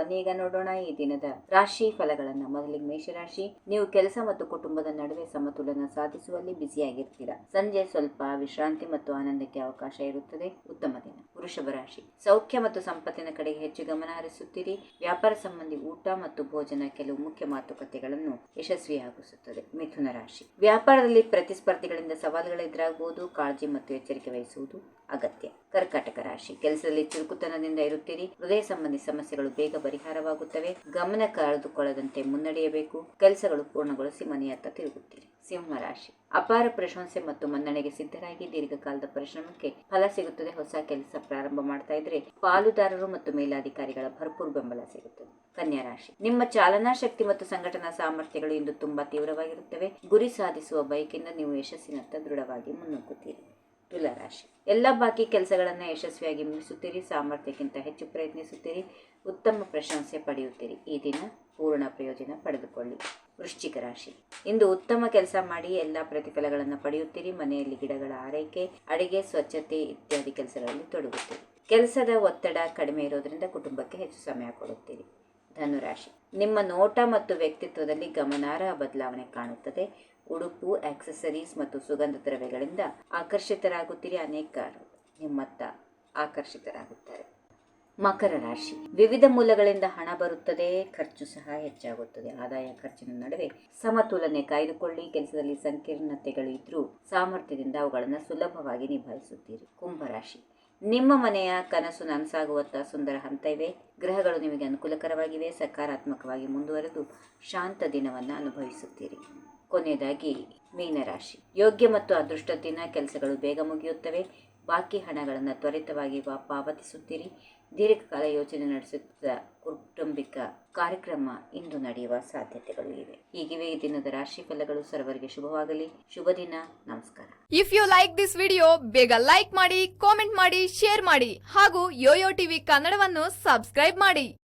ಬನ್ನಿ ಈಗ ನೋಡೋಣ ಈ ದಿನದ ರಾಶಿ ಫಲಗಳನ್ನ. ಮೊದಲಿಗೆ ಮೇಷರಾಶಿ. ನೀವು ಕೆಲಸ ಮತ್ತು ಕುಟುಂಬದ ನಡುವೆ ಸಮತೋಲನ ಸಾಧಿಸುವಲ್ಲಿ ಬ್ಯುಸಿಯಾಗಿರ್ತೀರಾ. ಸಂಜೆ ಸ್ವಲ್ಪ ವಿಶ್ರಾಂತಿ ಮತ್ತು ಆನಂದಕ್ಕೆ ಅವಕಾಶ ಇರುತ್ತದೆ. ಉತ್ತಮ ದಿನ. ವೃಷಭ ರಾಶಿ. ಸೌಖ್ಯ ಮತ್ತು ಸಂಪತ್ತಿನ ಕಡೆಗೆ ಹೆಚ್ಚು ಗಮನ ಹರಿಸುತ್ತೀರಿ. ವ್ಯಾಪಾರ ಸಂಬಂಧಿ ಊಟ ಮತ್ತು ಭೋಜನ ಕೆಲವು ಮುಖ್ಯ ಮಾತುಕತೆಗಳನ್ನು ಯಶಸ್ವಿಯಾಗಿಸುತ್ತದೆ. ಮಿಥುನ ರಾಶಿ. ವ್ಯಾಪಾರದಲ್ಲಿ ಪ್ರತಿಸ್ಪರ್ಧಿಗಳಿಂದ ಸವಾಲುಗಳು ಎದುರಾಗಬಹುದು. ಕಾಳಜಿ ಮತ್ತು ಎಚ್ಚರಿಕೆ ವಹಿಸುವುದು ಅಗತ್ಯ. ಕರ್ಕಾಟಕ ರಾಶಿ. ಕೆಲಸದಲ್ಲಿ ಚುರುಕುತನದಿಂದ ಇರುತ್ತೀರಿ. ಹೃದಯ ಸಂಬಂಧಿ ಸಮಸ್ಯೆಗಳು ಬೇಗ ಪರಿಹಾರವಾಗುತ್ತವೆ. ಗಮನ ಕಳೆದುಕೊಳ್ಳದಂತೆ ಮುನ್ನಡೆಯಬೇಕು. ಕೆಲಸಗಳು ಪೂರ್ಣಗೊಳಿಸಿ ಮನೆಯತ್ತ ತಿರುಗುತ್ತೀರಿ. ಸಿಂಹ ರಾಶಿ. ಅಪಾರ ಪ್ರಶಂಸೆ ಮತ್ತು ಮನ್ನಣೆಗೆ ಸಿದ್ಧರಾಗಿ ದೀರ್ಘಕಾಲದ ಪರಿಶ್ರಮಕ್ಕೆ ಫಲ ಸಿಗುತ್ತದೆ. ಹೊಸ ಕೆಲಸ ಪ್ರಾರಂಭ ಮಾಡ್ತಾ ಇದ್ರೆ ಪಾಲುದಾರರು ಮತ್ತು ಮೇಲಾಧಿಕಾರಿಗಳ ಭರ್ಪೂರ್ ಬೆಂಬಲ ಸಿಗುತ್ತದೆ. ಕನ್ಯಾ ರಾಶಿ. ನಿಮ್ಮ ಚಾಲನಾ ಶಕ್ತಿ ಮತ್ತು ಸಂಘಟನಾ ಸಾಮರ್ಥ್ಯಗಳು ಇಂದು ತುಂಬಾ ತೀವ್ರವಾಗಿರುತ್ತವೆ. ಗುರಿ ಸಾಧಿಸುವ ಬಯಕೆಯಿಂದ ನೀವು ಯಶಸ್ಸಿನತ್ತ ದೃಢವಾಗಿ ಮುನ್ನುಗ್ಗುತ್ತೀರಿ. ತುಲಾ ರಾಶಿ. ಎಲ್ಲ ಬಾಕಿ ಕೆಲಸಗಳನ್ನು ಯಶಸ್ವಿಯಾಗಿ ಮುಗಿಸುತ್ತೀರಿ. ಸಾಮರ್ಥ್ಯಕ್ಕಿಂತ ಹೆಚ್ಚು ಪ್ರಯತ್ನಿಸುತ್ತೀರಿ. ಉತ್ತಮ ಪ್ರಶಂಸೆ ಪಡೆಯುತ್ತೀರಿ. ಈ ದಿನ ಪೂರ್ಣ ಪ್ರಯೋಜನ ಪಡೆದುಕೊಳ್ಳಿ. ವೃಶ್ಚಿಕ ರಾಶಿ. ಇಂದು ಉತ್ತಮ ಕೆಲಸ ಮಾಡಿ ಎಲ್ಲ ಪ್ರತಿಫಲಗಳನ್ನು ಪಡೆಯುತ್ತೀರಿ. ಮನೆಯಲ್ಲಿ ಗಿಡಗಳ ಆರೈಕೆ, ಅಡಿಗೆ, ಸ್ವಚ್ಛತೆ ಇತ್ಯಾದಿ ಕೆಲಸಗಳಲ್ಲಿ ತೊಡಗುತ್ತೀರಿ. ಕೆಲಸದ ಒತ್ತಡ ಕಡಿಮೆ ಇರೋದ್ರಿಂದ ಕುಟುಂಬಕ್ಕೆ ಹೆಚ್ಚು ಸಮಯ ಕೊಡುತ್ತೀರಿ. ಧನುರಾಶಿ. ನಿಮ್ಮ ನೋಟ ಮತ್ತು ವ್ಯಕ್ತಿತ್ವದಲ್ಲಿ ಗಮನಾರ್ಹ ಬದಲಾವಣೆ ಕಾಣುತ್ತದೆ. ಉಡುಪು, ಆಕ್ಸೆಸರೀಸ್ ಮತ್ತು ಸುಗಂಧ ದ್ರವ್ಯಗಳಿಂದ ಆಕರ್ಷಿತರಾಗುತ್ತೀರಿ. ಅನೇಕರು ನಿಮ್ಮತ್ತ ಆಕರ್ಷಿತರಾಗುತ್ತಾರೆ. ಮಕರ ರಾಶಿ. ವಿವಿಧ ಮೂಲಗಳಿಂದ ಹಣ ಬರುತ್ತದೆ. ಖರ್ಚು ಸಹ ಹೆಚ್ಚಾಗುತ್ತದೆ. ಆದಾಯ ಖರ್ಚಿನ ನಡುವೆ ಸಮತೋಲನೆ ಕಾಯ್ದುಕೊಳ್ಳಿ. ಕೆಲಸದಲ್ಲಿ ಸಂಕೀರ್ಣತೆಗಳು ಇದ್ರೂ ಸಾಮರ್ಥ್ಯದಿಂದ ಅವುಗಳನ್ನು ಸುಲಭವಾಗಿ ನಿಭಾಯಿಸುತ್ತೀರಿ. ಕುಂಭರಾಶಿ. ನಿಮ್ಮ ಮನೆಯ ಕನಸು ನನಸಾಗುವತ್ತ ಸುಂದರ ಹಂತ ಇವೆ. ಗ್ರಹಗಳು ನಿಮಗೆ ಅನುಕೂಲಕರವಾಗಿವೆ. ಸಕಾರಾತ್ಮಕವಾಗಿ ಮುಂದುವರೆದು ಶಾಂತ ದಿನವನ್ನು ಅನುಭವಿಸುತ್ತೀರಿ. ಕೊನೆಯದಾಗಿ ಮೀನರಾಶಿ. ಯೋಗ್ಯ ಮತ್ತು ಅದೃಷ್ಟ ದಿನ. ಕೆಲಸಗಳು ಬೇಗ ಮುಗಿಯುತ್ತವೆ. ಬಾಕಿ ಹಣಗಳನ್ನು ತ್ವರಿತವಾಗಿ ಪಾವತಿಸುತ್ತೀರಿ. ದೀರ್ಘಕಾಲ ಯೋಚನೆ ನಡೆಸುತ್ತಿದ್ದ ಕೌಟುಂಬಿಕ ಕಾರ್ಯಕ್ರಮ ಇಂದು ನಡೆಯುವ ಸಾಧ್ಯತೆಗಳು ಇವೆ. ಹೀಗಿವೆ ಈ ದಿನದ ರಾಶಿ ಫಲಗಳು. ಸರ್ವರಿಗೆ ಶುಭವಾಗಲಿ. ಶುಭ ದಿನ. ನಮಸ್ಕಾರ. If you like this video, ಬೇಗ ಲೈಕ್ ಮಾಡಿ, ಕಾಮೆಂಟ್ ಮಾಡಿ, ಶೇರ್ ಮಾಡಿ ಹಾಗೂ ಯೋಯೋ ಟಿವಿ ಕನ್ನಡವನ್ನು ಸಬ್ಸ್ಕ್ರೈಬ್ ಮಾಡಿ.